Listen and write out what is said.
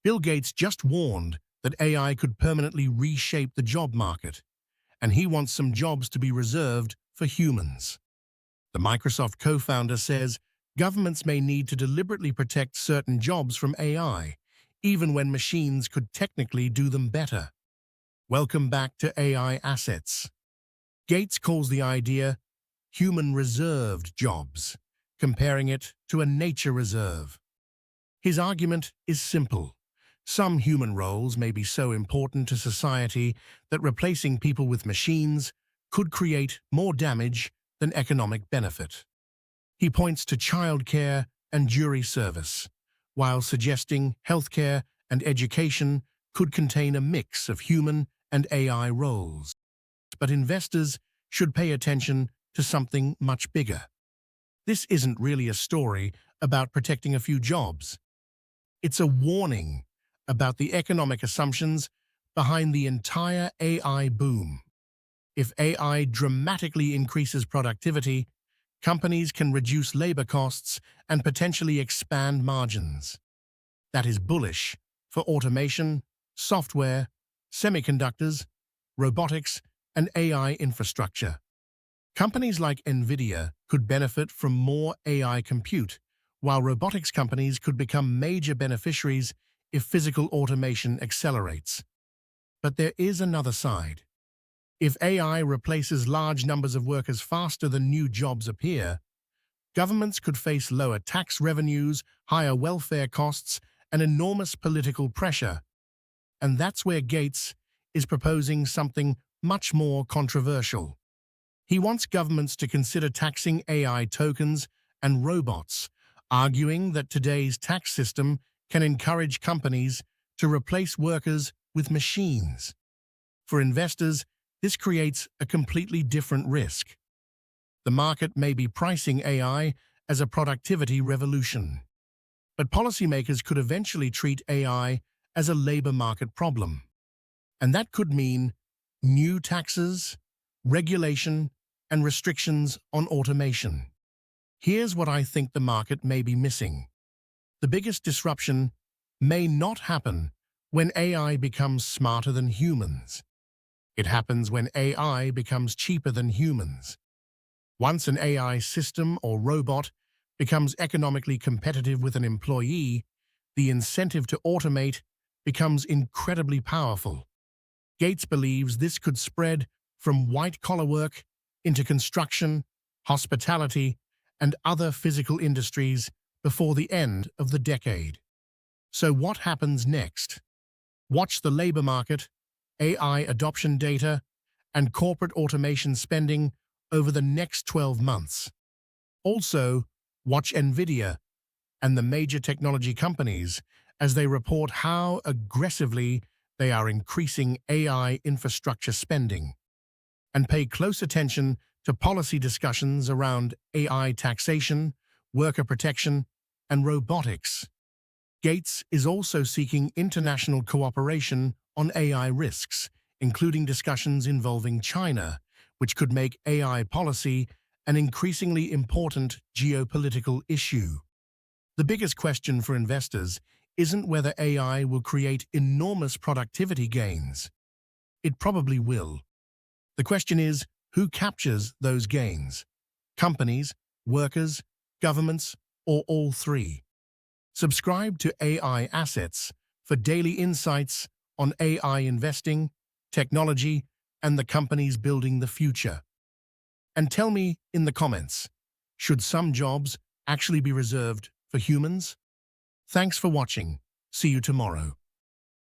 Bill Gates just warned that AI could permanently reshape the job market, and he wants some jobs to be reserved for humans. The Microsoft co-founder says governments may need to deliberately protect certain jobs from AI, even when machines could technically do them better. Welcome back to AI assets. Gates calls the idea human-reserved jobs, comparing it to a nature reserve. His argument is simple. Some human roles may be so important to society that replacing people with machines could create more damage than economic benefit. He points to childcare and jury service, while suggesting healthcare and education could contain a mix of human and AI roles. But investors should pay attention to something much bigger. This isn't really a story about protecting a few jobs. It's a warning about the economic assumptions behind the entire AI boom. If AI dramatically increases productivity, companies can reduce labor costs and potentially expand margins. That is bullish for automation, software, semiconductors, robotics, and AI infrastructure. Companies like Nvidia could benefit from more AI compute, while robotics companies could become major beneficiaries if physical automation accelerates. But there is another side. If AI replaces large numbers of workers faster than new jobs appear, governments could face lower tax revenues, higher welfare costs, and enormous political pressure. And that's where Gates is proposing something much more controversial. He wants governments to consider taxing AI tokens and robots, arguing that today's tax system can encourage companies to replace workers with machines. For investors, this creates a completely different risk. The market may be pricing AI as a productivity revolution, but policymakers could eventually treat AI as a labor market problem. And that could mean new taxes, regulation, and restrictions on automation. Here's what I think the market may be missing. The biggest disruption may not happen when AI becomes smarter than humans. It happens when AI becomes cheaper than humans. Once an AI system or robot becomes economically competitive with an employee, the incentive to automate becomes incredibly powerful. Gates believes this could spread from white-collar work into construction, hospitality, and other physical industries before the end of the decade. So what happens next? Watch the labor market, AI adoption data, and corporate automation spending over the next 12 months. Also, watch Nvidia and the major technology companies as they report how aggressively they are increasing AI infrastructure spending. And pay close attention to policy discussions around AI taxation, worker protection, and robotics. Gates is also seeking international cooperation on AI risks, including discussions involving China, which could make AI policy an increasingly important geopolitical issue. The biggest question for investors isn't whether AI will create enormous productivity gains. It probably will. The question is, who captures those gains? Companies, workers, governments, or all three? Subscribe to AI Assets for daily insights on AI investing, technology, and the companies building the future. And tell me in the comments, should some jobs actually be reserved for humans? Thanks for watching. See you tomorrow.